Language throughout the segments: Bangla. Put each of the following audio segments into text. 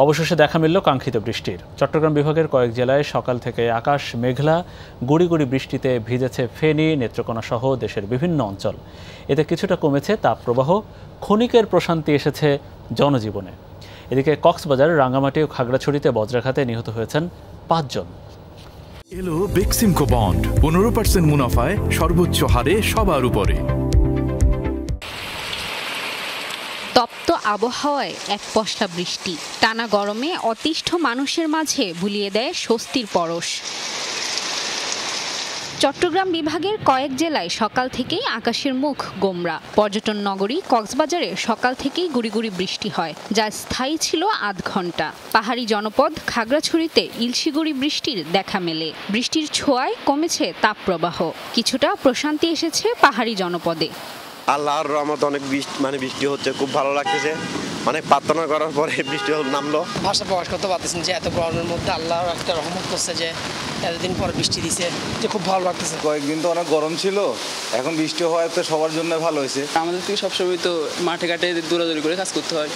অবশেষে দেখা মিলল কাঙ্ক্ষিত বৃষ্টির। চট্টগ্রাম বিভাগের কয়েক জেলায় সকাল থেকে আকাশ মেঘলা, গুড়ি গুড়ি বৃষ্টিতে ভিজেছে ফেনী, নেত্রকোনা সহ দেশের বিভিন্ন অঞ্চল। এতে কিছুটা কমেছে তাপপ্রবাহ, ক্ষণিকের প্রশান্তি এসেছে জনজীবনে। এদিকে কক্সবাজার, রাঙ্গামাটি ও খাগড়াছড়িতে বজ্রাঘাতে নিহত হয়েছেন 5 জন। এলো বেক্সিমকো বন্ড 15% মুনাফায় সর্বোচ্চ হারে সবার উপরে। তপ্ত আবহাওয়ায় এক পশলা বৃষ্টি, টানা গরমে অতিষ্ঠ মানুষের মাঝে বুলিয়ে দেয় স্বস্তির পরশ। চট্টগ্রাম বিভাগের কয়েক জেলায় সকাল থেকেই আকাশের মুখ গোমরা। পর্যটন নগরী কক্সবাজারে সকাল থেকেই গুড়ি গুড়ি বৃষ্টি হয়, যা স্থায়ী ছিল আধ ঘন্টা। পাহাড়ি জনপদ খাগড়াছড়িতে ইলশিগুড়ি বৃষ্টির দেখা মেলে। বৃষ্টির ছোঁয়ায় কমেছে তাপপ্রবাহ, কিছুটা প্রশান্তি এসেছে পাহাড়ি জনপদে। আল্লাহর রহমত অনেক বৃষ্টি হচ্ছে, খুব ভালো লাগতেছে। অনেক প্রার্থনা করার পরে বৃষ্টি নামলো। ভাষা প্রকাশ করতে পারতেছেন যে এত গরমের মধ্যে আল্লাহর একটা রহমত করছে, যে এতদিন পর বৃষ্টি দিছে, যে খুব ভালো লাগতেছে। কয়েকদিন তো অনেক গরম ছিল, এখন বৃষ্টি হওয়ায় তো সবার জন্য ভালো হয়েছে। আমাদের থেকে সবসময় তো মাঠে ঘাটে দৌড়াদৌড়ি করে কাজ করতে হয়,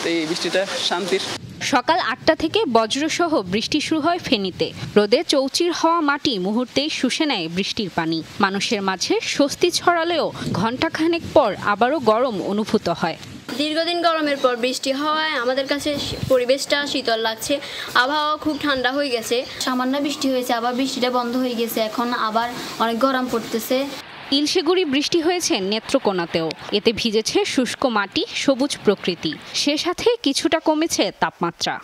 তো এই বৃষ্টিটা শান্তির। সকাল 8টা থেকে বজ্রসহ বৃষ্টি শুরু হয় ফেনীতে। রোদে চৌচির হওয়া মাটি মুহূর্তেই শুষে নেয় বৃষ্টির পানি। মানুষের মাঝে স্বস্তি ছড়ালেও ঘণ্টাখানেক পর আবারও গরম অনুভূত হয়। দীর্ঘদিন গরমের পর বৃষ্টি হওয়ায় আমাদের কাছে পরিবেশটা শীতল লাগছে, আবহাওয়া খুব ঠান্ডা হয়ে গেছে। সামান্য বৃষ্টি হয়েছে, আবার বৃষ্টিটা বন্ধ হয়ে গেছে, এখন আবার অনেক গরম পড়তেছে। ইলশিগুড়ি বৃষ্টি হয়েছে নেত্রকোনাতেও। এতে ভিজেছে শুষ্ক মাটি, সবুজ প্রকৃতি, সে সাথে কিছুটা কমেছে তাপমাত্রা।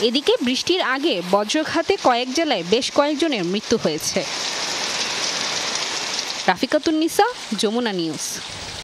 এদিকে বৃষ্টির আগে বজ্রঘাতে কয়েক জেলায় বেশ কয়েকজনের মৃত্যু হয়েছে। রাফিকাতুন নিসা, যমুনা নিউজ।